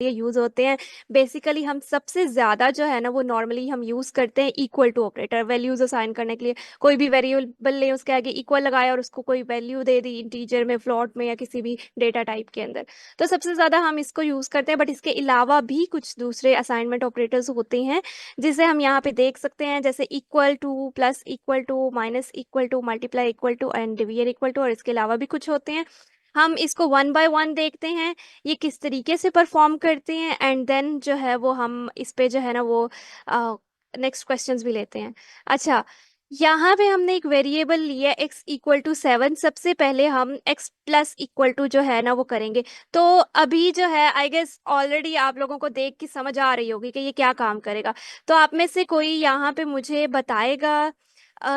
लिए यूज होते हैं। बेसिकली हम सबसे ज्यादा जो है ना वो नॉर्मली हम यूज करते हैं equal to operator, values assign करने के लिए। कोई भी वेरिएबल ले, उसके आगे इक्वल लगाया और उसको कोई वैल्यू दे दी, इंटीजर में, फ्लोट में, या किसी भी डेटा टाइप के अंदर। तो सबसे ज्यादा हम इसको यूज करते हैं। बट इसके अलावा भी कुछ दूसरे असाइनमेंट ऑपरेटर्स होते हैं जिसे हम यहाँ पे देख सकते हैं, जैसे equal to, plus equal to, minus equal to, multiply equal to and division equal to, और इसके अलावा भी कुछ होते हैं। हम इसको वन बाय वन देखते हैं ये किस तरीके से परफॉर्म करते हैं, एंड देन जो है वो हम इस पे जो है ना वो नेक्स्ट क्वेश्चंस भी लेते हैं। अच्छा, यहाँ पे हमने एक वेरिएबल लिया x इक्वल टू 7। सबसे पहले हम x प्लस इक्वल टू जो है ना वो करेंगे। तो अभी जो है आई गेस ऑलरेडी आप लोगों को देख के समझ आ रही होगी कि ये क्या काम करेगा। तो आप में से कोई यहाँ पे मुझे बताएगा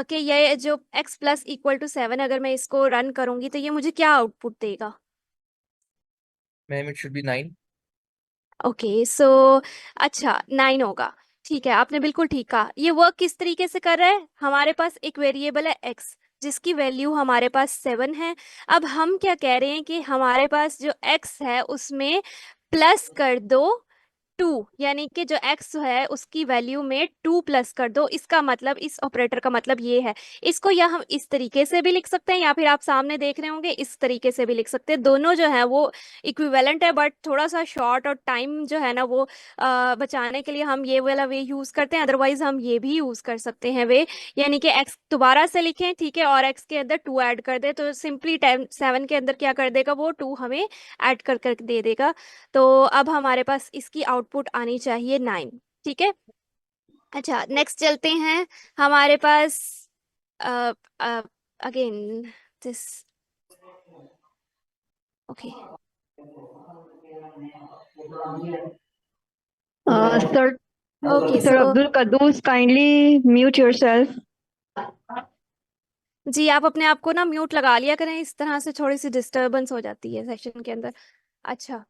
कि ये जो x प्लस इक्वल टू 7, अगर मैं इसको रन करूंगी तो ये मुझे क्या आउटपुट देगा? Ma'am it should be 9। Okay so अच्छा 9 होगा। ठीक है, आपने बिल्कुल ठीक कहा। ये वर्क किस तरीके से कर रहा है? हमारे पास एक वेरिएबल है x जिसकी वैल्यू हमारे पास 7 है। अब हम क्या कह रहे हैं कि हमारे पास जो x है उसमें प्लस कर दो 2, यानी कि जो x है उसकी वैल्यू में 2 प्लस कर दो। इसका मतलब, इस ऑपरेटर का मतलब ये है। इसको या हम इस तरीके से भी लिख सकते हैं, या फिर आप सामने देख रहे होंगे इस तरीके से भी लिख सकते हैं। दोनों जो है वो इक्विवेलेंट है, बट थोड़ा सा शॉर्ट और टाइम जो है ना वो बचाने के लिए हम ये वाला वे यूज करते हैं। अदरवाइज हम ये भी यूज कर सकते हैं वे, यानी कि x दोबारा से लिखें, ठीक है, और x के अंदर 2 ऐड कर दे, तो सिंपली 7 के अंदर क्या कर देगा, वो 2 हमें ऐड कर दे देगा। तो अब हमारे पास इसकी आउटपुट आनी चाहिए 9। ठीक है। अच्छा, नेक्स्ट चलते हैं। हमारे पास again this, okay. Sir, okay Sir so Abdul Qaddus, kindly mute yourself. जी, आप अपने आप को ना म्यूट लगा लिया करें, इस तरह से थोड़ी सी डिस्टरबेंस हो जाती है सेशन के अंदर। अच्छा,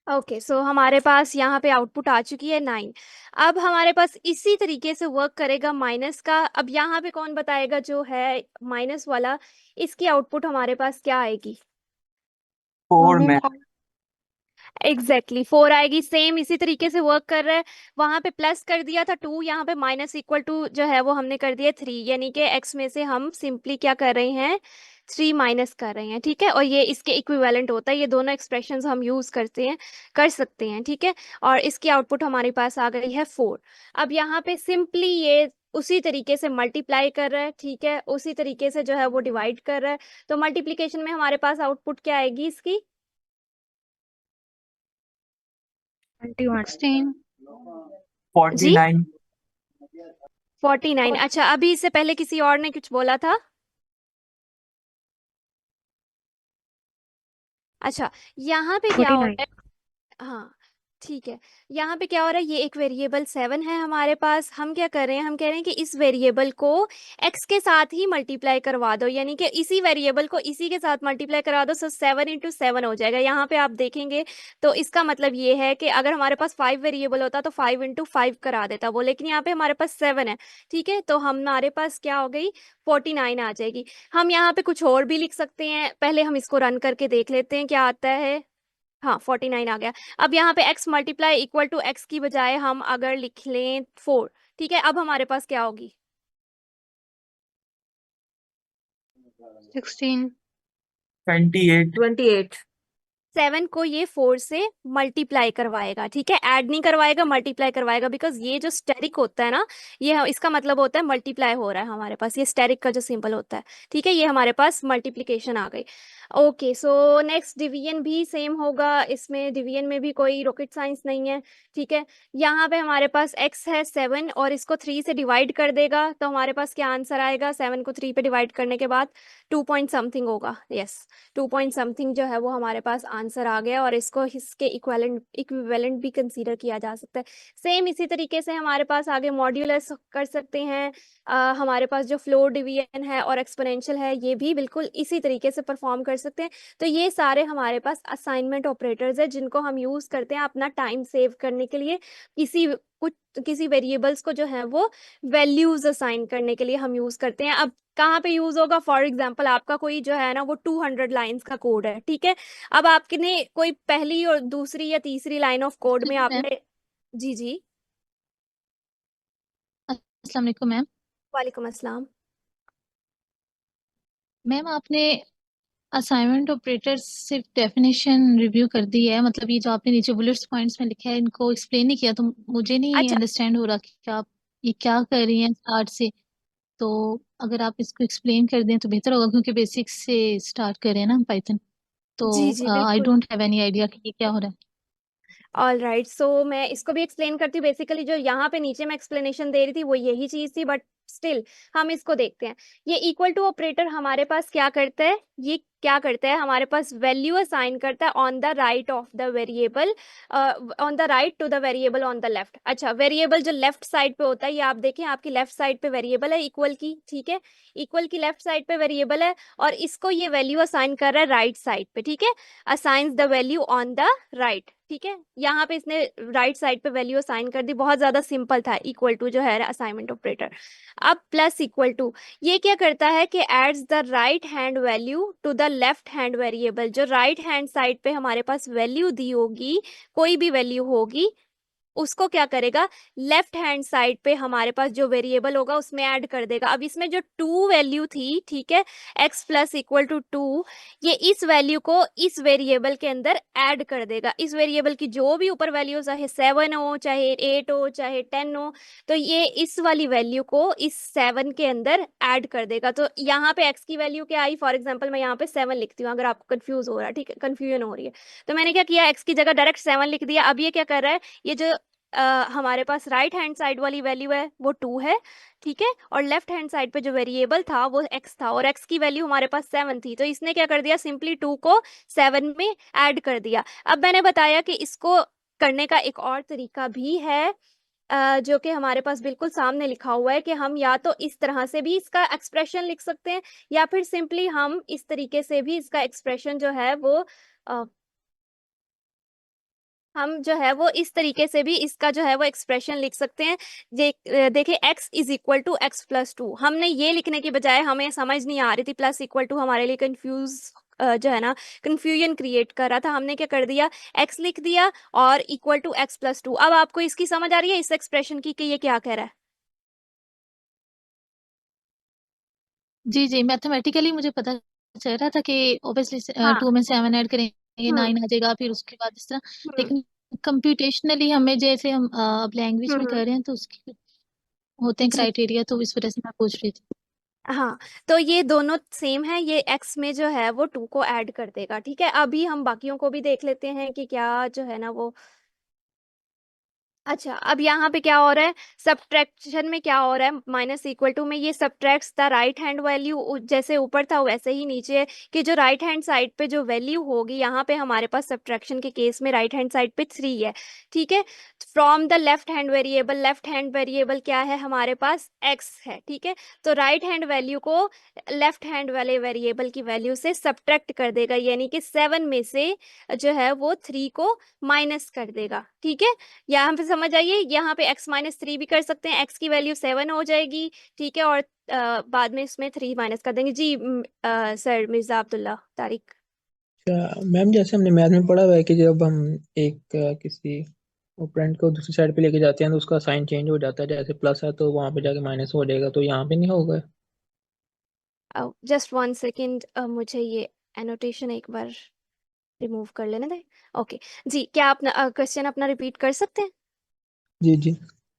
ओके सो हमारे पास यहाँ पे आउटपुट आ चुकी है 9। अब हमारे पास इसी तरीके से वर्क करेगा माइनस का। अब यहाँ पे कौन बताएगा जो है माइनस वाला, इसकी आउटपुट हमारे पास क्या आएगी? 4 मैम। एग्जैक्टली 4 आएगी। सेम इसी तरीके से वर्क कर रहा है। वहां पे प्लस कर दिया था 2, यहाँ पे माइनस इक्वल टू जो है वो हमने कर दिया 3, यानी कि x में से हम सिंपली क्या कर रहे हैं, 3 माइनस कर रहे हैं। ठीक है, और ये इसके इक्विवेलेंट होता है। ये दोनों एक्सप्रेशंस हम यूज करते हैं, कर सकते हैं। ठीक है, और इसकी आउटपुट हमारे पास आ गई है 4। अब यहाँ पे सिंपली ये उसी तरीके से मल्टीप्लाई कर रहा है, ठीक है, उसी तरीके से जो है वो डिवाइड कर रहा है। तो मल्टीप्लीकेशन में हमारे पास आउटपुट क्या आएगी इसकी? 21. जी, 49। 49। अच्छा, अभी इससे पहले किसी और ने कुछ बोला था? अच्छा, यहाँ पे क्या हो 49. रहा है? हाँ, ठीक है। यहाँ पे क्या हो रहा है, ये एक वेरिएबल 7 है हमारे पास। हम क्या कर रहे हैं, हम कह रहे हैं कि इस वेरिएबल को x के साथ ही मल्टीप्लाई करवा दो, यानी कि इसी वेरिएबल को इसी के साथ मल्टीप्लाई करवा दो। सो 7 × 7 हो जाएगा। यहाँ पे आप देखेंगे तो इसका मतलब ये है कि अगर हमारे पास 5 वेरिएबल होता तो 5 × 5 करा देता वो, लेकिन यहाँ पे हमारे पास 7 है। ठीक है, तो हमारे पास क्या हो गई, 49 आ जाएगी। हम यहाँ पे कुछ और भी लिख सकते हैं, पहले हम इसको रन करके देख लेते हैं क्या आता है। हाँ, 49 आ गया। अब यहाँ पे x multiply equal to x की बजाय हम अगर लिख लें 4, ठीक है, अब हमारे पास क्या होगी? 16. 28। 28. 7 को ये 4 से मल्टीप्लाई करवाएगा। ठीक है, ऐड नहीं करवाएगा, मल्टीप्लाई करवाएगा। बिकॉज ये जो स्टेरिक होता है ना, ये इसका मतलब होता है मल्टीप्लाई हो रहा है हमारे पास। ये स्टेरिक का जो सिंबल होता है, ठीक है, ये हमारे पास मल्टीप्लीकेशन आ गई। ओके सो नेक्स्ट डिवीजन भी सेम होगा। इसमें डिवीजन में भी कोई रॉकेट साइंस नहीं है। ठीक है, यहाँ पे हमारे पास x है 7 और इसको 3 से डिवाइड कर देगा, तो हमारे पास क्या आंसर आएगा? 7 को 3 पे डिवाइड करने के बाद 2 पॉइंट समथिंग होगा। यस, 2 पॉइंट समथिंग जो है वो हमारे पास आंसर आ गया, और इसको इसके इक्विवेलेंट भी कंसीडर किया जा सकता है। सेम इसी तरीके से हमारे पास आगे मॉड्यूलस कर सकते हैं। हमारे पास जो फ्लोर डिवीजन है और एक्सपोनेंशियल है, ये भी बिल्कुल इसी तरीके से परफॉर्म कर सकते हैं। तो ये सारे हमारे पास असाइनमेंट ऑपरेटर्स है जिनको हम यूज करते हैं अपना टाइम सेव करने के लिए। किसी कुछ किसी वेरिएबल्स को जो है वो वैल्यूज असाइन करने के लिए हम यूज करते हैं। अब कहाँ पे यूज होगा, फॉर एग्जाम्पल आपका कोई जो है ना वो 200 लाइंस का कोड है, ठीक है। अब आपने कोई पहली और दूसरी या तीसरी लाइन ऑफ कोड में मैम आपने, जी जी, अस्सलाम वालेकुम मैम। वालेकुम अस्सलाम। मैम आपने असाइनमेंट ऑपरेटर सिर्फ डेफिनेशन रिव्यू कर दी है, मतलब ये जो आपने नीचे बुलेट्स पॉइंट्स में लिखा है इनको एक्सप्लेन नहीं किया, तो मुझे नहीं अच्छा अंडरस्टैंड हो रहा कि आप ये क्या कर रही हैं स्टार्ट से। तो अगर आप इसको एक्सप्लेन कर दें तो बेहतर होगा, क्योंकि बेसिक्स से स्टार्ट कर रहे हैं ना हम पाइथन। तो जी जी आई बिल्कुल। डोंट हैव एनी आइडिया कि ये क्या हो रहा है। ऑल राइट, सो मैं इसको भी एक्सप्लेन करती हूँ। बेसिकली जो यहाँ पे नीचे मैं एक्सप्लेनेशन दे रही थी वो यही चीज थी, बट स्टिल हम इसको देखते हैं। ये इक्वल टू ऑपरेटर हमारे पास क्या करता है, ये क्या करता है, हमारे पास वैल्यू असाइन करता है on the right of the variable, on the right to the variable on the left. अच्छा, वेरिएबल जो लेफ्ट साइड पे होता है, ये आप देखें आपकी लेफ्ट साइड पे वेरिएबल है इक्वल की, ठीक है। इक्वल की लेफ्ट साइड पे वेरिएबल है और इसको ये वैल्यू असाइन कर रहा है राइट साइड पे, ठीक है। Assigns the value on the right, ठीक है। यहाँ पे इसने राइट साइड पे वैल्यू असाइन कर दी, बहुत ज्यादा सिंपल था। इक्वल टू जो है असाइनमेंट ऑपरेटर। अब प्लस इक्वल टू ये क्या करता है कि adds the right hand value to the left hand variable. जो राइट हैंड साइड पे हमारे पास वैल्यू दी होगी, कोई भी वैल्यू होगी, उसको क्या करेगा, लेफ्ट हैंड साइड पे हमारे पास जो वेरिएबल होगा उसमें ऐड कर देगा। अब इसमें जो टू वैल्यू थी, ठीक है, x plus equal to two, ये इस वैल्यू को इस वेरिएबल के अंदर ऐड कर देगा। इस वेरिएबल की जो भी ऊपर वैल्यू, चाहे 7 हो, चाहे 8 हो, चाहे 10 हो, तो ये इस वाली वैल्यू को इस 7 के अंदर ऐड कर देगा। तो यहाँ पे x की वैल्यू क्या आई, फॉर एग्जाम्पल मैं यहाँ पे 7 लिखती हूँ, अगर आपको कंफ्यूज हो रहा है, ठीक है, कंफ्यूजन हो रही है, तो मैंने क्या किया, x की जगह डायरेक्ट 7 लिख दिया। अब ये क्या कर रहा है, ये जो हमारे पास राइट हैंड साइड वाली वैल्यू है वो 2 है, ठीक है, और लेफ्ट हैंड साइड पे जो वेरिएबल था वो x था, और x की वैल्यू हमारे पास 7 थी, तो इसने क्या कर दिया, सिंपली 2 को 7 में ऐड कर दिया। अब मैंने बताया कि इसको करने का एक और तरीका भी है, जो कि हमारे पास बिल्कुल सामने लिखा हुआ है, कि हम या तो इस तरह से भी इसका एक्सप्रेशन लिख सकते हैं, या फिर सिंपली हम इस तरीके से भी इसका एक्सप्रेशन जो है वो हम जो है वो इस तरीके से भी इसका जो है वो एक्सप्रेशन लिख सकते हैं। देखिए x is equal to x plus two, हमने ये लिखने की बजाय, हमें समझ नहीं आ रही थी प्लस इक्वल टू, हमारे लिए कंफ्यूज जो है ना कंफ्यूजन क्रिएट कर रहा था, हमने क्या कर दिया, x लिख दिया और equal to x plus two. अब आपको इसकी समझ आ रही है इस एक्सप्रेशन की कि ये क्या कह रहा है। जी जी, मैथमेटिकली मुझे पता चल रहा था कि ऑब्वियसली हाँ। 2 में 7 ऐड करेंगे हम्म 9 आ जाएगा, फिर उसके बाद इस तरह। हम्म लेकिन कंप्यूटेशनली हमें, जैसे हम अब लैंग्वेज में हम्म कर रहे हैं तो उसके होते हैं जी क्राइटेरिया, तो इस वजह से मैं पूछ रही थी। हाँ, तो ये दोनों सेम है, ये x में जो है वो 2 को ऐड कर देगा, ठीक है। अभी हम बाकियों को भी देख लेते हैं कि क्या जो है ना वो, अच्छा अब यहाँ पे क्या हो रहा है, सब्ट्रैक्शन में क्या हो रहा है, माइनस इक्वल टू में ये सब्ट्रैक्ट्स द राइट हैंड वैल्यू, जैसे ऊपर था वैसे ही नीचे है, कि जो राइट हैंड साइड पे जो वैल्यू होगी, यहाँ पे हमारे पास सब्ट्रैक्शन के केस में राइट हैंड साइड पे 3 है, ठीक है, from the left hand variable. Left hand variable क्या है हमारे पास, x है, ठीक है। तो राइट हैंड वैल्यू को लेफ्ट हैंड वाले वेरिएबल की वैल्यू से सब्ट्रैक्ट कर देगा, यानी कि 7 में से जो है वो 3 को माइनस कर देगा, ठीक है। यहाँ पे समझ आइए, यहाँ पे x माइनस 3 भी कर सकते हैं, x की वैल्यू 7 हो जाएगी, ठीक है, और बाद में इसमें 3 माइनस कर देंगे। जी सर, मिर्जा अब्दुल्ला तारिक। अच्छा मैम, जैसे हमने मैथ में पढ़ा हुआ है कि जब हम एक किसी ऑपरेंड को दूसरी साइड पे लेके जाते हैं तो उसका साइन चेंज हो जाता है, जैसे प्लस है तो वहां पे जाके माइनस हो जाएगा, तो यहाँ पे नहीं होगा? जस्ट 1 सेकेंड, मुझे ये एनोटेशन एक बार रिमूव कर लेने दें। ओके जी, क्या आप क्वेश्चन अपना रिपीट कर सकते हैं। जी जी,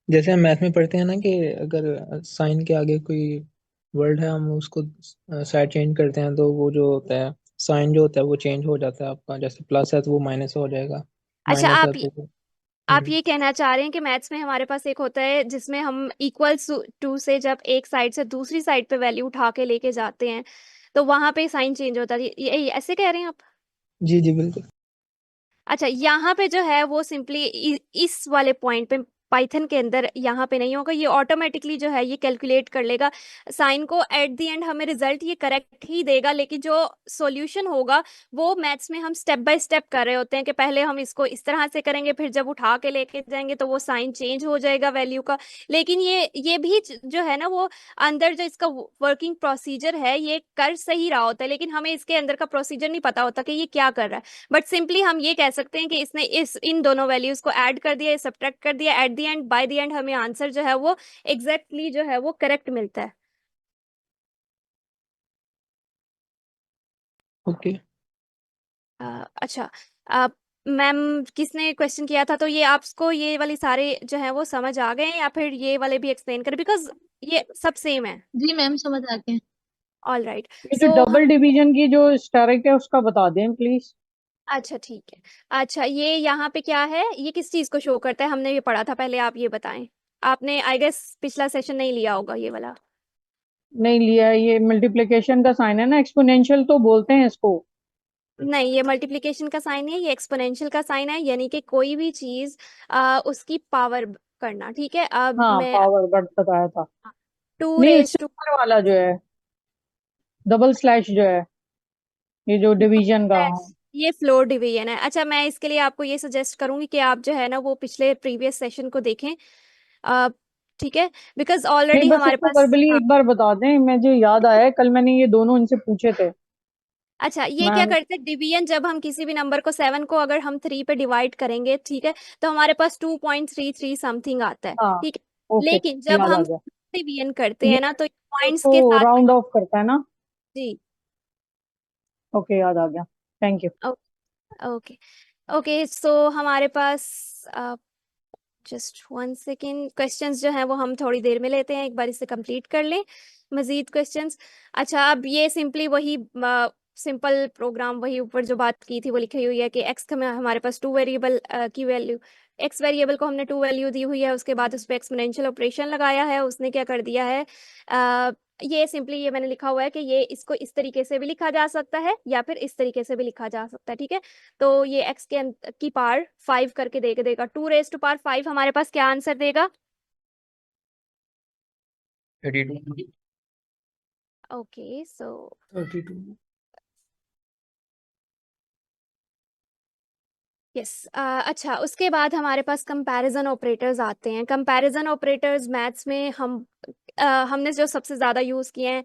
जैसे हम मैथ में पढ़ते हैं ना कि अगर साइन के आगे कोई वर्ड है, हम उसको साइड चेंज करते हैं तो वो जो होता है, साइन जो होता है वो चेंज हो जाता है आपका, जैसे प्लस है तो वो माइनस हो जाएगा, अच्छा, माइनस है तो आप ये कहना चाह रहे हैं कि मैथ्स में हमारे पास एक होता है जिसमें हम इक्वल्स टू से जब एक साइड से दूसरी साइड पे वैल्यू उठा के लेके जाते हैं तो वहां पे साइन चेंज होता है, ये ऐसे कह रहे हैं आप। जी जी बिल्कुल। अच्छा, यहाँ पे जो है वो सिंपली इस वाले पॉइंट पे पाइथन के अंदर यहाँ पे नहीं होगा, ये ऑटोमेटिकली जो है ये कैलकुलेट कर लेगा साइन को। एट द एंड हमें रिजल्ट ये करेक्ट ही देगा, लेकिन जो सॉल्यूशन होगा वो मैथ्स में हम स्टेप बाय स्टेप कर रहे होते हैं कि पहले हम इसको इस तरह से करेंगे, फिर जब उठा के लेके जाएंगे तो वो साइन चेंज हो जाएगा वैल्यू का। लेकिन ये भी जो है ना वो अंदर जो इसका वर्किंग प्रोसीजर है ये कर सही रहा होता है, लेकिन हमें इसके अंदर का प्रोसीजर नहीं पता होता कि ये क्या कर रहा है। बट सिंपली हम ये कह सकते हैं कि इसने इन दोनों वैल्यूज को ऐड कर दिया, सब्ट्रैक्ट कर दिया, at the end by the end हमें आंसर जो है वो एग्जैक्टली जो है वो करेक्ट मिलता है। ओके। अच्छा, मैम किसने क्वेश्चन किया था, तो ये आपको ये वाली सारे जो है वो समझ आ गए हैं या फिर ये वाले भी एक्सप्लेन करें, बिकॉज ये सब सेम है। जी मैम समझ आ गए। ऑल राइट, ये जो डबल डिवीजन की जो स्टेरिक है उसका बता दें प्लीज। अच्छा ठीक है। अच्छा, ये यहाँ पे क्या है, ये किस चीज को शो करता है, हमने ये पढ़ा था पहले, आप ये बताएं। आपने आई गेस पिछला सेशन नहीं लिया होगा ये वाला। नहीं लिया है, ये मल्टीप्लिकेशन का साइन है ना, एक्सपोनेंशियल तो बोलते हैं इसको। नहीं, ये मल्टीप्लिकेशन का साइन है, ये एक्सपोनेंशियल का साइन है, यानी कि कोई भी चीज उसकी पावर करना। ठीक है, अब हाँ मैं पावर बट बताया था। टू नहीं रेज इससे टू ऊपर वाला जो है डबल स्लैश जो है, ये जो डिवीजन का। ये फ्लोर डिवीजन है। अच्छा, मैं इसके लिए आपको ये सजेस्ट करूंगी कि आप जो है ना वो पिछले प्रीवियस सेशन को देखें। अ, ठीक है, बिकॉज नहीं ऑलरेडी बस हमारे उसको पास वर्बली एक बार बता दें, मुझे याद आया है कल मैंने ये दोनों इनसे पूछे थे। अच्छा, ये क्या मैम करते हैं डिवीजन, जब हम किसी भी नंबर को 7 को अगर हम 3 पे डिवाइड करेंगे, ठीक है, तो हमारे पास 2.33 समथिंग आता है। हाँ ठीक है, ओके लेकिन जब याद आ हम गया। डिवीजन करते ये हैं ना तो पॉइंट्स के तो साथ में। राउंड ऑफ करता है ना। जी, ओके याद आ गया, थैंक यू। ओके ओके, सो हमारे पास जस्ट 1 सेकेंड, क्वेश्चंस जो हैं वो हम थोड़ी देर में लेते हैं, एक बार इसे कंप्लीट कर लें मजीद क्वेश्चंस। अच्छा, अब ये सिंपली वही सिंपल प्रोग्राम, वही ऊपर जो बात की थी वो लिखी हुई है कि एक्स में हमारे पास 2 वेरिएबल की वैल्यू, एक्स वेरिएबल को हमने 2 वैल्यू दी हुई है, उसके बाद उस पर एक्सपोनेंशियल ऑपरेशन लगाया है, उसने क्या कर दिया है, ये सिंपली ये मैंने लिखा हुआ है कि ये इसको इस तरीके से भी लिखा जा सकता है या फिर इस तरीके से भी लिखा जा सकता है। ठीक है, तो ये एक्स के की पावर 5 करके दे देगा, 2 रेज टू पावर 5 हमारे पास क्या आंसर देगा। 32। ओके, सो 32। यस। अच्छा, उसके बाद हमारे पास कंपैरिजन ऑपरेटर्स आते हैं। कंपैरिजन ऑपरेटर्स मैथ्स में हमने जो सबसे ज़्यादा यूज़ किए हैं,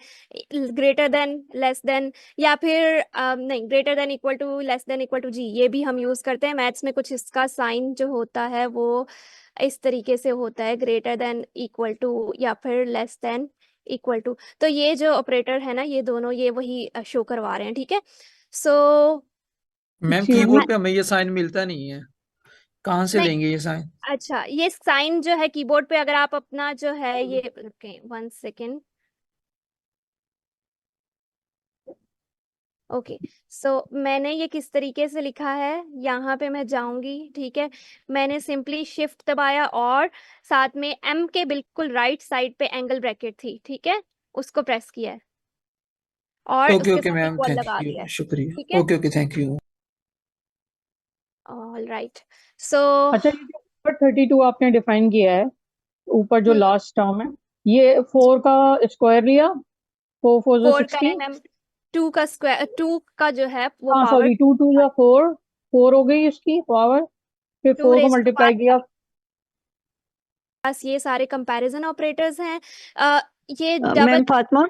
ग्रेटर देन, लेस देन, या फिर नहीं, greater than equal to, less than equal to, जी ये भी हम यूज़ करते हैं मैथ्स में। कुछ इसका साइन जो होता है वो इस तरीके से होता है, ग्रेटर देन इक्वल टू या फिर लेस देन इक्वल टू। तो ये जो ऑपरेटर है ना, ये दोनों ये वही शो करवा रहे हैं। ठीक है, सो मैम जी कीबोर्ड पे हमें ये साइन मिलता नहीं है, कहाँ से नहीं, लेंगे ये साइन? अच्छा, ये साइन जो है कीबोर्ड पे, अगर आप अपना जो है ये, ओके 1 सेकेंड, ओके, सो मैंने ये किस तरीके से लिखा है, यहाँ पे मैं जाऊंगी। ठीक है, मैंने सिंपली शिफ्ट दबाया और साथ में एम के बिल्कुल राइट साइड पे एंगल ब्रैकेट थी, ठीक है, उसको प्रेस किया है और ओके उसके ओके साथ मैम, इक्वल थैंक लगा यू, दिया है। शुक्रिया। ठीक है, okay okay, thank you. All right, so अच्छा, ये जो ऊपर 32 आपने डिफाइन किया है, ऊपर जो हम्म, लास्ट टर्म है, ये 4 का स्क्वायर लिया, 4 4 जो 4 का 16। एम, 2 का स्क्वायर, 2 का जो है वो हाँ पावर सॉरी 2 2 या 4, 4 हो गई इसकी पावर, फिर 2 4 को रेज टू मल्टीप्लाई किया। पास। ये सारे कंपैरिजन ऑपरेटर्स हैं। ये double, ma'am Fatima,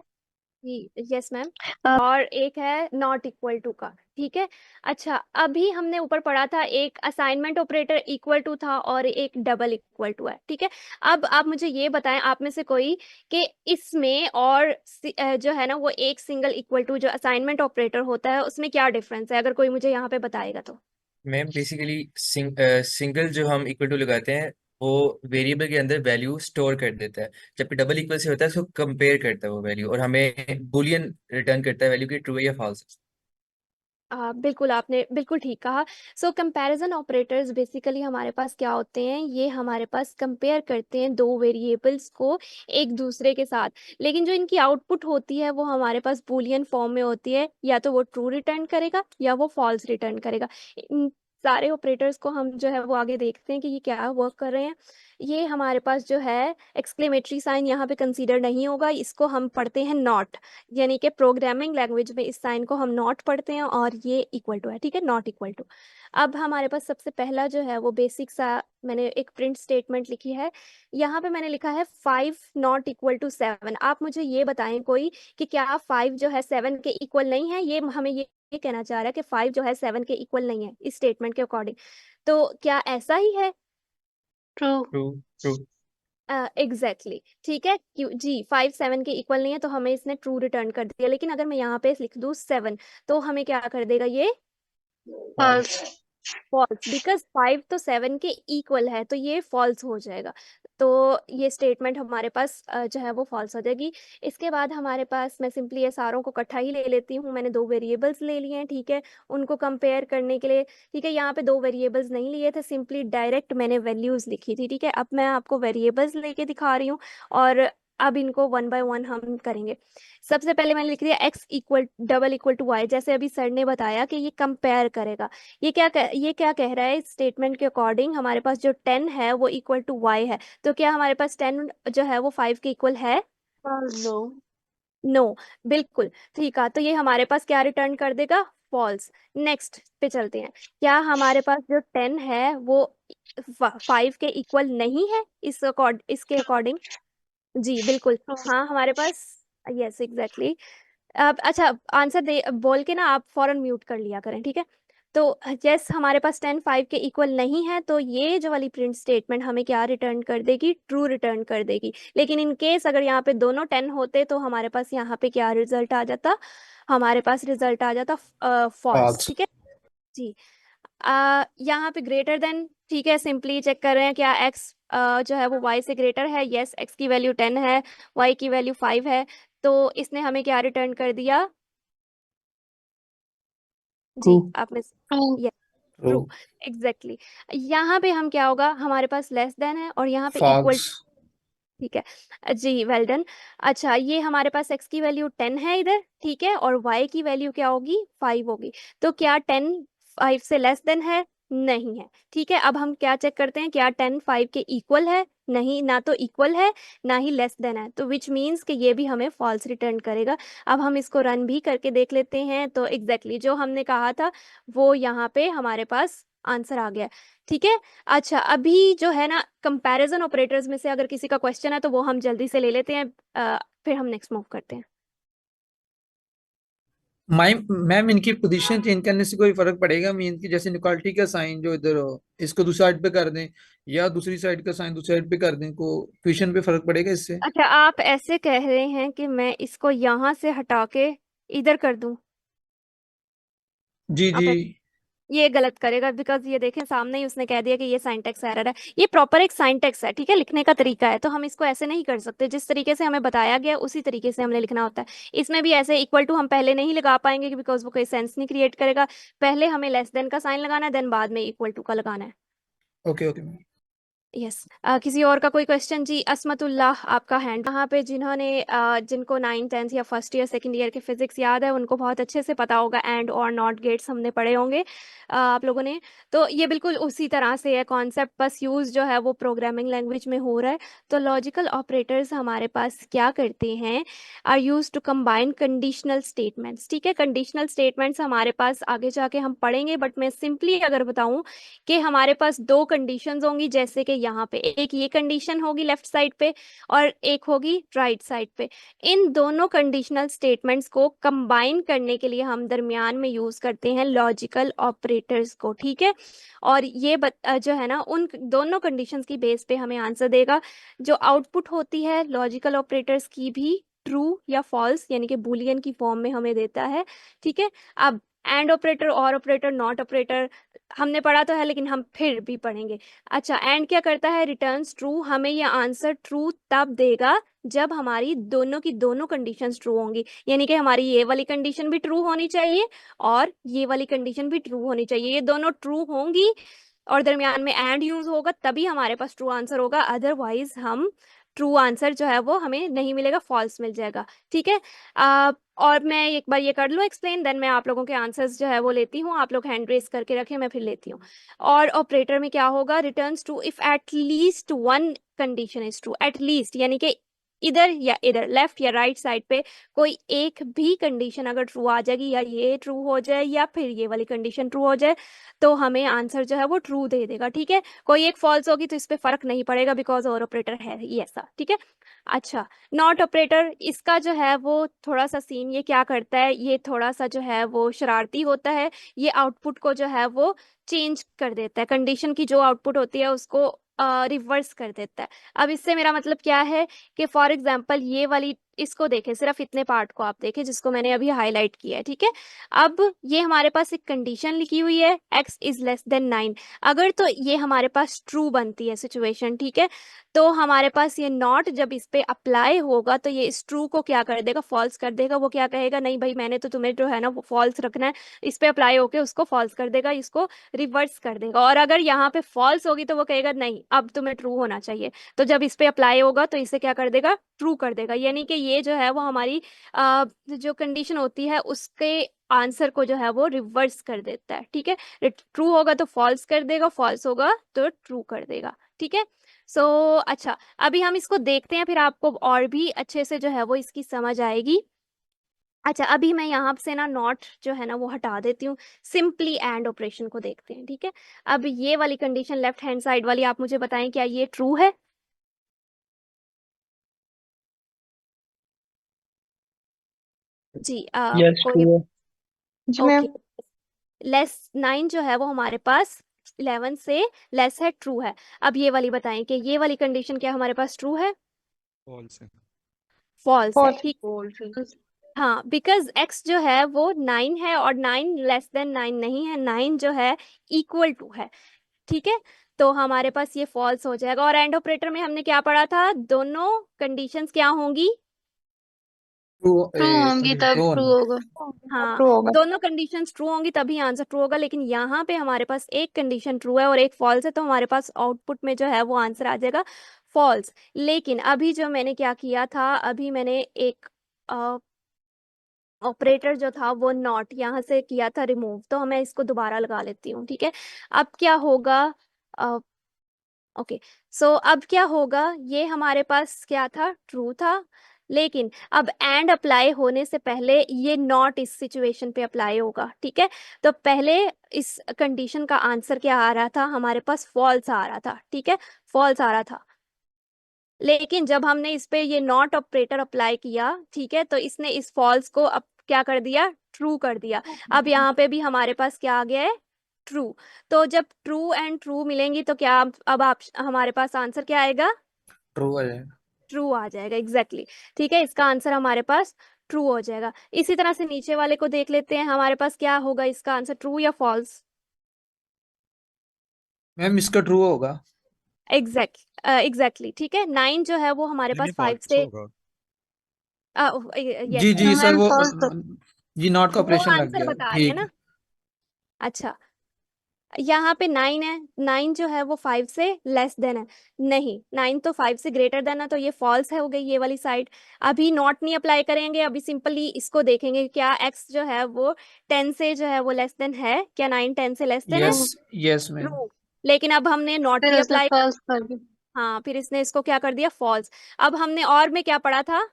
yes ma'am, uh, और एक है नॉट इक्वल टू का। ठीक है, अच्छा, अभी हमने ऊपर पढ़ा था एक असाइनमेंट ऑपरेटर इक्वल टू था और एक डबल इक्वल टू है। ठीक है, अब आप मुझे ये बताएं आप में से कोई कि इसमें और जो है ना वो एक सिंगल इक्वल टू जो असाइनमेंट ऑपरेटर होता है उसमें क्या डिफरेंस है, अगर कोई मुझे यहाँ पे बताएगा तो। मैम बेसिकली सिंगल जो हम इक्वल टू लगाते हैं वो वेरिएबल के अंदर वैल्यू स्टोर कर देता है, जबकि डबल इक्वल से होता है उसको कंपेयर करता है वो वैल्यू और हमें बुलियन रिटर्न करता है वैल्यू की ट्रू है या फॉल्स। बिल्कुल, आपने बिल्कुल ठीक कहा। सो कंपैरिजन ऑपरेटर्स बेसिकली हमारे पास क्या होते हैं, ये हमारे पास कंपेयर करते हैं दो वेरिएबल्स को एक दूसरे के साथ, लेकिन जो इनकी आउटपुट होती है वो हमारे पास बूलियन फॉर्म में होती है, या तो वो ट्रू रिटर्न करेगा या वो फॉल्स रिटर्न करेगा। सारे ऑपरेटर्स को हम जो है वो आगे देखते हैं कि ये क्या वर्क कर रहे हैं। ये हमारे पास जो है एक्सक्लेमेटरी साइन यहाँ पे कंसीडर नहीं होगा, इसको हम पढ़ते हैं नॉट, यानी कि प्रोग्रामिंग लैंग्वेज में इस साइन को हम नॉट पढ़ते हैं और ये इक्वल टू है, ठीक है, नॉट इक्वल टू। अब हमारे पास सबसे पहला जो है वो बेसिक सा मैंने एक प्रिंट स्टेटमेंट लिखी है। यहाँ पे मैंने लिखा है 5 नॉट इक्वल टू 7। आप मुझे ये बताएं कोई कि क्या 5 जो है 7 के इक्वल नहीं है। ये हमें ये कहना चाह रहा है कि 5 जो है 7 के इक्वल नहीं है इस स्टेटमेंट के अकॉर्डिंग। तो क्या ऐसा ही है? ट्रू। True true. एग्जैक्टली ठीक है, क्यों जी 5 7 के इक्वल नहीं है तो हमें इसने ट्रू रिटर्न कर दिया। लेकिन अगर मैं यहाँ पे लिख दूँ 7 तो हमें क्या कर देगा ये? फॉल्स। फॉल्स, बिकॉज 5 तो 7 के इक्वल है तो ये फॉल्स हो जाएगा। तो ये स्टेटमेंट हमारे पास जो है वो फॉल्स हो जाएगी। इसके बाद हमारे पास, मैं सिंपली ये सारों को इकट्ठा ही ले लेती हूँ। मैंने 2 वेरिएबल्स ले लिए हैं, ठीक है, उनको कंपेयर करने के लिए। ठीक है, यहाँ पे 2 वेरिएबल्स नहीं लिए थे, सिंपली डायरेक्ट मैंने वैल्यूज लिखी थी। ठीक है, अब मैं आपको वेरिएबल्स लेके दिखा रही हूँ और अब इनको 1 बाय 1 हम करेंगे। सबसे पहले मैंने लिख दिया x equal double equal to y, जैसे अभी सर ने बताया कि ये कंपेयर करेगा। ये क्या कह रहा है? इस स्टेटमेंट के अकॉर्डिंग हमारे पास जो 10 है वो इक्वल टू y है। तो क्या हमारे पास 10 जो है वो 5 के इक्वल है? नो। नो, बिल्कुल ठीक है। तो ये हमारे पास क्या रिटर्न कर देगा? फॉल्स। नेक्स्ट पे चलते हैं। क्या हमारे पास जो 10 है वो 5 के इक्वल नहीं है इसके अकॉर्डिंग? जी बिल्कुल। हाँ हमारे पास, यस एग्जैक्टली। अब अच्छा, आंसर दे बोल के ना आप फौरन म्यूट कर लिया करें, ठीक है। तो यस, हमारे पास 10 5 के इक्वल नहीं है तो ये जो वाली प्रिंट स्टेटमेंट हमें क्या रिटर्न कर देगी? ट्रू रिटर्न कर देगी। लेकिन इन केस अगर यहाँ पे दोनों 10 होते तो हमारे पास यहाँ पे क्या रिजल्ट आ जाता? हमारे पास रिजल्ट आ जाता फॉल्स, फॉल्स। ठीक है जी। यहाँ पे ग्रेटर देन, ठीक है, सिंपली चेक कर रहे हैं क्या x जो है वो y से ग्रेटर है। यस, x की वैल्यू 10 है, y की वैल्यू 5 है, तो इसने हमें क्या रिटर्न कर दिया? ट्रू जी आप में true. Yes, true. True, exactly. यहाँ पे हम क्या होगा, हमारे पास लेस देन है और यहाँ पे इक्वल, फॉल्स। ठीक है जी, वेल डन। अच्छा, ये हमारे पास x की वैल्यू 10 है इधर, ठीक है, और y की वैल्यू क्या होगी? 5 होगी। तो क्या 10 5 से लेस देन है? नहीं है। ठीक है, अब हम क्या चेक करते हैं, क्या 10 5 के इक्वल है? नहीं, ना तो इक्वल है ना ही लेस देन है, तो विच मीन्स कि ये भी हमें फॉल्स रिटर्न करेगा। अब हम इसको रन भी करके देख लेते हैं। तो एग्जैक्टली जो हमने कहा था वो यहाँ पे हमारे पास आंसर आ गया, ठीक है। अच्छा, अभी जो है ना कंपैरिजन ऑपरेटर्स में से अगर किसी का क्वेश्चन है तो वो हम जल्दी से ले लेते हैं, फिर हम नेक्स्ट मूव करते हैं। मैम इनकी पोजीशन चेंज करने से कोई फर्क पड़ेगा? मीन की जैसे इनक्वालिटी का साइन जो इधर हो इसको दूसरी साइड पे कर दें या दूसरी साइड का साइन दूसरी साइड पे कर दें, को क्वेश्चन पे फर्क पड़ेगा इससे? अच्छा, आप ऐसे कह रहे हैं कि मैं इसको यहाँ से हटा के इधर कर दूं? जी आप जी। ये गलत करेगा, बिकॉज ये देखें सामने ही उसने कह दिया कि ये साइंटेक्स एरर है। ये प्रॉपर एक साइंटेक्स है, ठीक है, लिखने का तरीका है, तो हम इसको ऐसे नहीं कर सकते। जिस तरीके से हमें बताया गया उसी तरीके से हमने लिखना होता है। इसमें भी ऐसे इक्वल टू हम पहले नहीं लगा पाएंगे बिकॉज वो कोई सेंस नहीं क्रिएट करेगा। पहले हमें लेस देन का साइन लगाना है, देन बाद में इक्वल टू का लगाना है। Okay okay ma'am. यस, किसी और का कोई क्वेश्चन? जी असमतुल्लाह, आपका हैंड यहाँ पे, जिन्होंने जिनको 9 10th या फर्स्ट ईयर सेकंड ईयर के फिजिक्स याद है उनको बहुत अच्छे से पता होगा, एंड और नॉट गेट्स हमने पढ़े होंगे आप लोगों ने। तो ये बिल्कुल उसी तरह से है कॉन्सेप्ट, बस यूज जो है वो प्रोग्रामिंग लैंग्वेज में हो रहा है। तो लॉजिकल ऑपरेटर्स हमारे पास क्या करते हैं? Are used to combine conditional statements, ठीक है। कंडीशनल स्टेटमेंट्स हमारे पास आगे जाके हम पढ़ेंगे, बट मैं सिंपली अगर बताऊं कि हमारे पास 2 कंडीशंस होंगी, जैसे कि यहाँ पे एक ये कंडीशन होगी लेफ्ट साइड पे और एक होगी राइट साइड पे। इन दोनों कंडीशनल स्टेटमेंट्स को कंबाइन करने के लिए हम दरमियान में यूज करते हैं लॉजिकल ऑपरेटर्स को, ठीक है। और ये जो है ना उन दोनों कंडीशंस की बेस पे हमें आंसर देगा। जो आउटपुट होती है लॉजिकल ऑपरेटर्स की भी ट्रू या फॉल्स यानी कि बूलियन की फॉर्म में हमें देता है, ठीक है। अब एंड ऑपरेटर, और ऑपरेटर, नॉट ऑपरेटर हमने पढ़ा तो है लेकिन हम फिर भी पढ़ेंगे। अच्छा, एंड क्या करता है? Returns true. हमें ये आंसर ट्रू तब देगा जब हमारी दोनों की दोनों कंडीशंस ट्रू होंगी, यानी कि हमारी ये वाली कंडीशन भी ट्रू होनी चाहिए और ये वाली कंडीशन भी ट्रू होनी चाहिए। ये दोनों ट्रू होंगी और दरमियान में एंड यूज होगा तभी हमारे पास ट्रू आंसर होगा, अदरवाइज हम ट्रू आंसर जो है वो हमें नहीं मिलेगा, फॉल्स मिल जाएगा। ठीक है, और मैं एक बार ये कर लूँ एक्सप्लेन, देन मैं आप लोगों के आंसर्स जो है वो लेती हूँ। आप लोग हैंड रेस करके रखें, मैं फिर लेती हूँ। और ऑपरेटर में क्या होगा, returns true if at least one condition is true. At least यानी कि इधर या इधर, लेफ्ट या राइट साइड पे कोई एक भी कंडीशन अगर ट्रू आ जाएगी, या ये ट्रू हो जाए या फिर ये वाली कंडीशन ट्रू हो जाए, तो हमें आंसर जो है वो ट्रू दे देगा। ठीक है, कोई एक फॉल्स होगी तो इस पे फर्क नहीं पड़ेगा, बिकॉज और ऑपरेटर है ही ऐसा। ठीक है, अच्छा, नॉट ऑपरेटर, इसका जो है वो थोड़ा सा सीन ये क्या करता है, ये थोड़ा सा जो है वो शरारती होता है। ये आउटपुट को जो है वो चेंज कर देता है, कंडीशन की जो आउटपुट होती है उसको रिवर्स कर देता है। अब इससे मेरा मतलब क्या है कि फॉर एग्जांपल ये वाली, इसको देखें, सिर्फ इतने पार्ट को आप देखें जिसको मैंने अभी हाईलाइट किया है। ठीक है, अब ये हमारे पास एक कंडीशन लिखी हुई है, x इज लेस देन 9। अगर तो ये हमारे पास ट्रू बनती है सिचुएशन, ठीक है, तो हमारे पास ये नॉट जब इस पे अप्लाई होगा तो ये इस ट्रू को क्या कर देगा, फॉल्स कर देगा। वो क्या कहेगा, नहीं भाई मैंने तो तुम्हें जो है ना वो फॉल्स रखना है, इस पे अप्लाई होके उसको फॉल्स कर देगा, इसको रिवर्स कर देगा। और अगर यहाँ पे फॉल्स होगी तो वो कहेगा नहीं अब तुम्हें ट्रू होना चाहिए, तो जब इस पे अप्लाई होगा तो इसे क्या कर देगा, ट्रू कर देगा। यानी कि ये जो है वो हमारी जो कंडीशन होती है उसके आंसर को जो है वो रिवर्स कर देता है। ठीक है, ट्रू होगा तो फॉल्स कर देगा, फॉल्स होगा तो ट्रू कर देगा। ठीक है, सो अच्छा, अभी हम इसको देखते हैं, फिर आपको और भी अच्छे से जो है वो इसकी समझ आएगी। अच्छा, अभी मैं यहाँ से ना नॉट जो है ना वो हटा देती हूँ, सिंपली एंड ऑपरेशन को देखते हैं। ठीक है, अब ये वाली कंडीशन लेफ्ट हैंड साइड वाली, आप मुझे बताएं क्या ये ट्रू है? जी, यस कोई, ट्रू है। जी ओके, मैम। लेस 9 जो है वो हमारे पास 11 से लेस है, ट्रू है। अब ये वाली बताएं कि ये वाली कंडीशन क्या हमारे पास ट्रू है, फॉल्स है। फॉल्स है? ठीक, फॉल्स। हाँ, बिकॉज x जो है वो 9 है और 9 लेस देन 9 नहीं है, 9 जो है इक्वल टू है। ठीक है, तो हमारे पास ये फॉल्स हो जाएगा। और एंड ऑपरेटर में हमने क्या पढ़ा था, दोनों कंडीशंस क्या होंगी, ट्रू ट्रू होंगी तब ट्रू ट्रू होना। होगा। हाँ, ट्रू होगा। दोनों कंडीशंस ट्रू होंगी तभी आंसर ट्रू होगा। लेकिन यहाँ पे हमारे पास एक कंडीशन ट्रू है और एक फॉल्स है, तो हमारे पास आउटपुट में जो है वो आंसर आ जाएगा फॉल्स। लेकिन अभी जो मैंने क्या किया था, अभी मैंने एक ऑपरेटर जो था वो नॉट यहाँ से किया था रिमूव, तो मैं इसको दोबारा लगा लेती हूँ। ठीक है, अब क्या होगा, ओके, सो अब क्या होगा, ये हमारे पास क्या था, ट्रू था। लेकिन अब एंड अप्लाई होने से पहले ये नॉट इस सिचुएशन पे अप्लाई होगा। ठीक है, तो पहले इस कंडीशन का आंसर क्या आ रहा था, हमारे पास फॉल्स आ रहा था। ठीक है, फॉल्स आ रहा था। लेकिन जब हमने इस पे ये नॉट ऑपरेटर अप्लाई किया, ठीक है, तो इसने इस फॉल्स को अब क्या कर दिया, ट्रू कर दिया। अब यहाँ पे भी हमारे पास क्या आ गया है, ट्रू। तो जब ट्रू एंड ट्रू मिलेंगी तो क्या, अब आप हमारे पास आंसर क्या आएगा, ट्रू आ जाएगा। ट्रू आ जाएगा, एग्जैक्टली ठीक है, इसका आंसर हमारे पास ट्रू हो जाएगा। इसी तरह से नीचे वाले को देख लेते हैं, हमारे पास क्या होगा इसका आंसर, ट्रू या फॉल्स? मैम इसका ट्रू होगा। एग्जैक्टली ठीक है, 9 जो है वो हमारे नहीं पास नहीं 5 फॉल्स से, होगा। यस, जी सर मैम वो फॉल्स। जी नॉट का वो ऑपरेशन लग आंसर गया, बता रहे हैं ठीक ना। है। अच्छा, यहाँ पे 9 है, 9 जो है वो 5 से लेस देन है, नहीं 9 तो 5 से ग्रेटर देन है, तो ये फॉल्स है, हो गई ये वाली साइड। अभी नॉट नहीं अप्लाई करेंगे, अभी सिंपली इसको देखेंगे क्या x जो है वो 10 से जो है वो लेस देन है क्या, 9 10 से लेस देन है, यस यस मैम। ट्रू। लेकिन अब हमने नॉट फिर भी उसने अप्लाई, फॉल्स कर दिया हाँ, फिर इसने इसको क्या कर दिया, फॉल्स। अब हमने और में क्या पढ़ा था,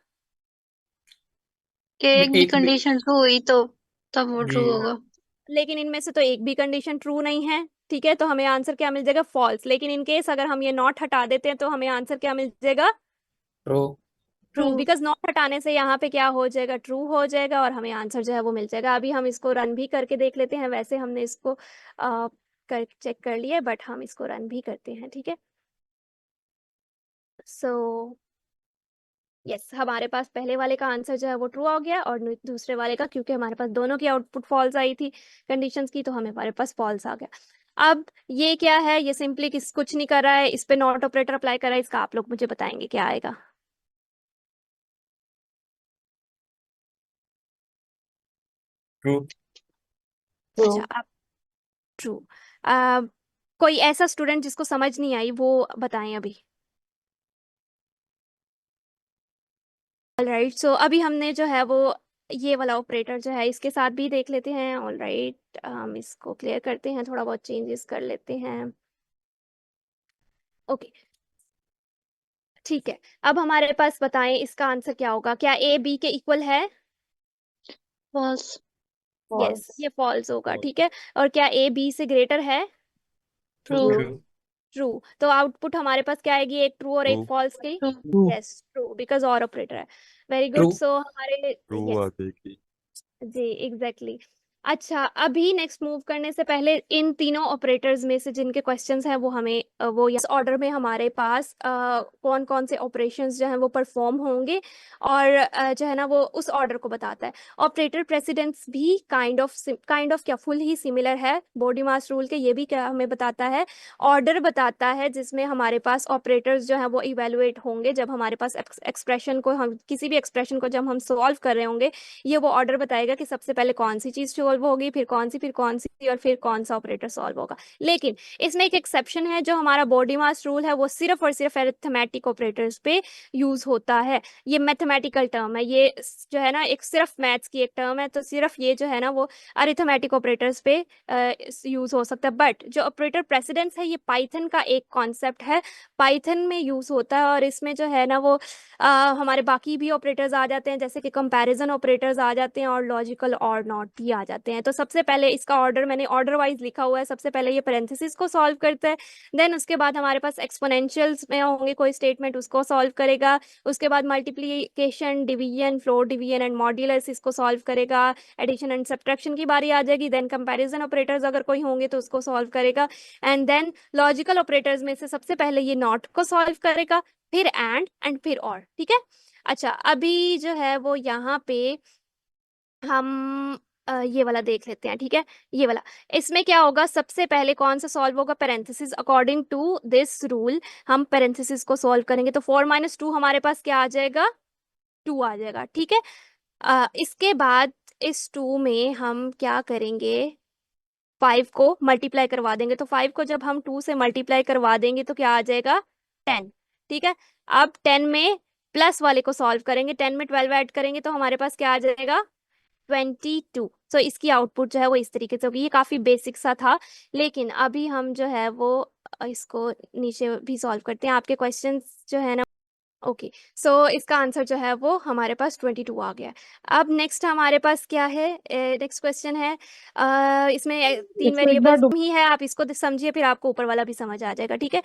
कि एक भी एक भी कंडीशन ट्रू हुई तो तब वो जी ट्रू होगा। लेकिन इनमें से तो एक भी कंडीशन ट्रू नहीं है। ठीक है, तो हमें आंसर क्या मिल जाएगा, फॉल्स। लेकिन इन केस अगर हम ये नॉट हटा देते हैं तो हमें आंसर क्या मिल जाएगा, true. True, true. Because not हटाने से यहाँ पे क्या हो जाएगा, ट्रू हो जाएगा और हमें आंसर जो है वो मिल जाएगा। अभी हम इसको रन भी करके देख लेते हैं, वैसे हमने इसको कर चेक कर लिया, बट हम इसको रन भी करते हैं। ठीक है, सो यस, हमारे पास पहले वाले का आंसर जो है वो ट्रू हो गया, और दूसरे वाले का, क्योंकि हमारे पास दोनों की आउटपुट फॉल्स आई थी कंडीशंस की, तो हमारे पास फॉल्स आ गया। अब ये क्या है, ये सिंपली कुछ नहीं कर रहा है, इस पे नॉट ऑपरेटर अप्लाई कर रहा है, इसका आप लोग मुझे बताएंगे क्या आएगा। ट्रू। अच्छा, आप ट्रू, कोई ऐसा स्टूडेंट जिसको समझ नहीं आई वो बताएं अभी। ऑलराइट, सो अभी हमने जो है वो ये वाला ऑपरेटर जो है इसके साथ भी देख लेते हैं। ऑलराइट, हम इसको क्लियर करते हैं, थोड़ा बहुत चेंजेस कर लेते हैं। ओके, ठीक है। अब हमारे पास बताएं इसका आंसर क्या होगा। क्या ए बी के इक्वल है? फॉल्स। यस, ये फॉल्स होगा। ठीक है, और क्या ए बी से ग्रेटर है? ट्रू। ट्रू। ट्रू। तो आउटपुट हमारे पास क्या आएगी? एक ट्रू और एक ट्रू फॉल्स की। ट्रू। यस, ट्रू, बिकॉज और ऑपरेटर है। Very true. गुड। सो हमारे ट्रू यस, आती जी एग्जैक्टली। अच्छा, अभी नेक्स्ट मूव करने से पहले इन तीनों ऑपरेटर्स में से जिनके क्वेश्चंस हैं वो हमें वो इस ऑर्डर में हमारे पास कौन कौन से ऑपरेशंस जो हैं वो परफॉर्म होंगे और जो है ना वो उस ऑर्डर को बताता है। ऑपरेटर प्रेसिडेंस भी काइंड ऑफ क्या फुल ही सिमिलर है बॉडी मास रूल के। ये भी क्या हमें बताता है? ऑर्डर बताता है जिसमें हमारे पास ऑपरेटर्स जो हैं वो इवेलुएट होंगे जब हमारे पास एक्सप्रेशन को हम किसी भी एक्सप्रेशन को जब हम सॉल्व कर रहे होंगे। ये वो ऑर्डर बताएगा कि सबसे पहले कौन सी चीज सॉल्व होगी, फिर कौन सी और फिर कौन सा ऑपरेटर सॉल्व होगा। लेकिन इसमें एक एक्सेप्शन है, जो हमारा बॉडी मास रूल है वो सिर्फ और सिर्फ अरिथमेटिक ऑपरेटर्स पे यूज होता है। ये मैथमेटिकल टर्म है, ये जो है ना एक सिर्फ मैथ्स की एक टर्म है, तो सिर्फ ये जो है ना वो अरिथमेटिक ऑपरेटर्स पे यूज हो सकता है। बट जो ऑपरेटर प्रेसिडेंस है ये पाइथन का एक कॉन्सेप्ट है, पाइथन में यूज होता है। और इसमें जो है ना वो हमारे बाकी भी ऑपरेटर्स आ जाते हैं, जैसे कि कंपैरिजन ऑपरेटर्स आ जाते हैं और लॉजिकल और नॉट भी आ जाते हैं। तो सबसे पहले इसका ऑर्डर मैंने ऑर्डर वाइज लिखा हुआ है। सबसे पहले ये पैरेंथेसिस को सॉल्व करता है, देन उसके बाद हमारे पास एक्सपोनेंशियल्स में होंगे कोई स्टेटमेंट, उसको सॉल्व करेगा। उसके बाद multiplication, division, floor division and modulus, इसको सॉल्व करेगा। एडिशन एंड सब्ट्रैक्शन की बारी आ जाएगी, देन कंपैरिजन ऑपरेटर्स अगर कोई होंगे तो उसको सॉल्व करेगा। एंड देन लॉजिकल ऑपरेटर्स में से सबसे पहले ये नॉट को सॉल्व करेगा, फिर एंड फिर और। ठीक है। अच्छा, अभी जो है वो यहाँ पे हम ये वाला देख लेते हैं। ठीक है, ये वाला, इसमें क्या होगा? सबसे पहले कौन सा सॉल्व होगा? Parenthesis. According to this rule हम पैरेंथेसिस को सॉल्व करेंगे, तो 4 - 2 हमारे पास क्या आ जाएगा? 2 आ जाएगा। ठीक है, इसके बाद इस 2 में हम क्या करेंगे? 5 को मल्टीप्लाई करवा देंगे। तो 5 को जब हम 2 से मल्टीप्लाई करवा देंगे तो क्या आ जाएगा? 10। ठीक है, अब 10 में प्लस वाले को सॉल्व करेंगे, 10 में 12 ऐड करेंगे तो हमारे पास क्या आ जाएगा? 22। सो इसकी आउटपुट जो है वो इस तरीके से होगी। ये काफी बेसिक सा था, लेकिन अभी हम जो है वो इसको नीचे भी सॉल्व करते हैं। आपके क्वेश्चंस जो है ना, ओके, सो इसका आंसर जो है वो हमारे पास 22 आ गया है। अब नेक्स्ट हमारे पास क्या है? नेक्स्ट क्वेश्चन है, इसमें 3 इसको एक बार वेरिएबल्स ही है, आप इसको समझिए फिर आपको ऊपर वाला भी समझ आ जाएगा। ठीक है,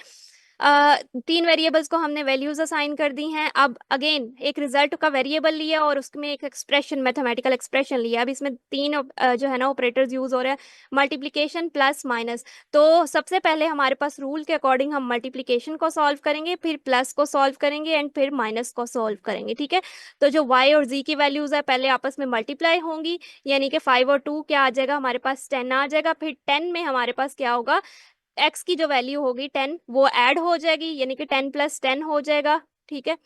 3 वेरिएबल्स को हमने वैल्यूज असाइन कर दी हैं। अब अगेन एक रिजल्ट का वेरिएबल लिया और उसमें एक एक्सप्रेशन, मैथमेटिकल एक्सप्रेशन लिया। अब इसमें 3 जो है ना ऑपरेटर्स यूज हो रहे हैं, मल्टीप्लिकेशन, प्लस, माइनस। तो सबसे पहले हमारे पास रूल के अकॉर्डिंग हम मल्टीप्लिकेशन को सॉल्व करेंगे, फिर प्लस को सॉल्व करेंगे एंड फिर माइनस को सॉल्व करेंगे। ठीक है, तो जो y और z की वैल्यूज है पहले आपस में मल्टीप्लाई होंगी, यानी कि 5 और 2 क्या आ जाएगा? हमारे पास 10 आ जाएगा। फिर 10 में हमारे पास क्या होगा? x की जो वैल्यू होगी 10 वो ऐड हो जाएगी, यानी कि 10 + 10 हो जाएगा। ठीक है,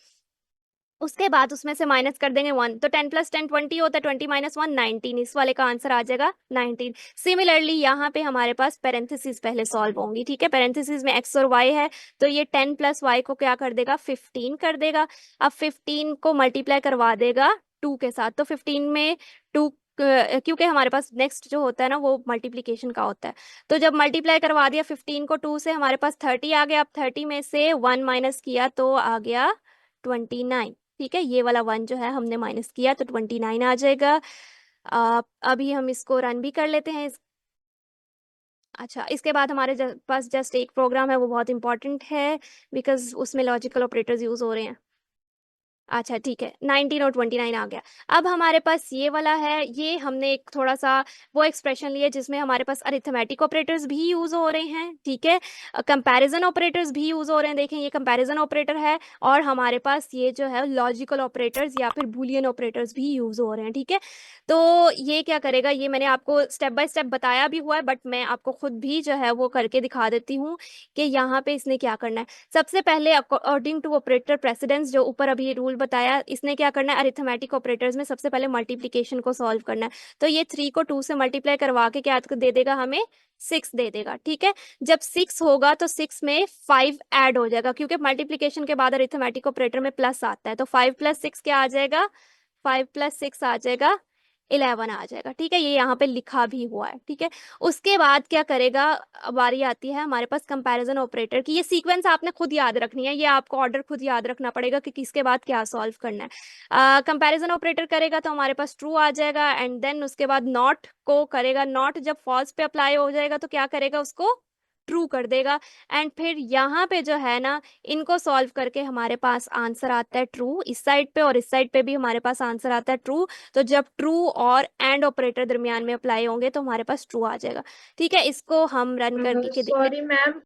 उसके बाद उसमें से माइनस कर देंगे 1, तो 10 + 10 20 होता है, 20 - 1 19। इस वाले का आंसर आ जाएगा 19। सिमिलरली यहाँ पे हमारे पास पैरेंथेसिस पहले सॉल्व होंगी। ठीक है, पैरेंथेसिस में x और y है, तो ये 10 + y को क्या कर देगा? 15 कर देगा। अब 15 को मल्टीप्लाई करवा देगा 2 के साथ, तो 15 में 2, क्योंकि हमारे पास नेक्स्ट जो होता है ना वो मल्टीप्लिकेशन का होता है, तो जब मल्टीप्लाई करवा दिया 15 को 2 से, हमारे पास 30 आ गया। अब 30 में से 1 माइनस किया तो आ गया 29। ठीक है, ये वाला 1 जो है हमने माइनस किया तो 29 आ जाएगा। अभी हम इसको रन भी कर लेते हैं। अच्छा, इसके बाद हमारे पास जस्ट एक प्रोग्राम है, वो बहुत इंपॉर्टेंट है बिकॉज उसमें लॉजिकल ऑपरेटर्स यूज हो रहे हैं। अच्छा ठीक है, 19 और 29 आ गया। अब हमारे पास ये वाला है, ये हमने एक थोड़ा सा वो एक्सप्रेशन लिया जिसमें हमारे पास अरिथमेटिक ऑपरेटर्स भी यूज हो रहे हैं। ठीक है, कंपैरिजन ऑपरेटर्स भी यूज हो रहे हैं। देखें, ये कंपैरिजन ऑपरेटर है और हमारे पास ये जो है लॉजिकल ऑपरेटर्स या फिर बूलियन ऑपरेटर्स भी यूज हो रहे हैं। ठीक है, तो ये क्या करेगा, ये मैंने आपको स्टेप बाय स्टेप बताया भी हुआ है, बट मैं आपको खुद भी जो है वो करके दिखा देती हूँ कि यहाँ पे इसने क्या करना है। सबसे पहले अकॉर्डिंग टू ऑपरेटर प्रेसिडेंस, जो ऊपर अभी रूल बताया, इसने क्या करना है, अरिथमेटिक ऑपरेटर्स में सबसे पहले मल्टीप्लिकेशन को सॉल्व करना है। तो ये 3 को 2 से मल्टीप्लाई करवा के क्या दे देगा हमें, 6 दे देगा। ठीक है, जब 6 होगा तो 6 में 5 ऐड हो जाएगा, क्योंकि मल्टीप्लिकेशन के बाद अरिथमेटिक ऑपरेटर में प्लस आता है। तो 5 + 6 क्या आ जाएगा, 5 + 6 आ जाएगा 11 आ जाएगा। ठीक है, ये यहाँ पे लिखा भी हुआ है। ठीक है, उसके बाद क्या करेगा, बारी आती है हमारे पास कंपैरिजन ऑपरेटर की। ये सीक्वेंस आपने खुद याद रखनी है, ये आपको ऑर्डर खुद याद रखना पड़ेगा कि किसके बाद क्या सॉल्व करना है। कंपैरिजन ऑपरेटर करेगा तो हमारे पास ट्रू आ जाएगा, एंड देन उसके बाद नॉट को करेगा। नॉट जब फॉल्स पे अप्लाई हो जाएगा तो क्या करेगा, उसको ट्रू कर देगा। एंड फिर यहाँ पे जो है ना, इनको सॉल्व करके हमारे पास आंसर आता है ट्रू, इस साइड पे और इस साइड पे भी हमारे पास आंसर आता है ट्रू। तो जब ट्रू और एंड ऑपरेटर दरमियान में अप्लाई होंगे तो हमारे पास ट्रू आ जाएगा। ठीक है, इसको हम रन कर के देखते हैं। Sorry ma'am,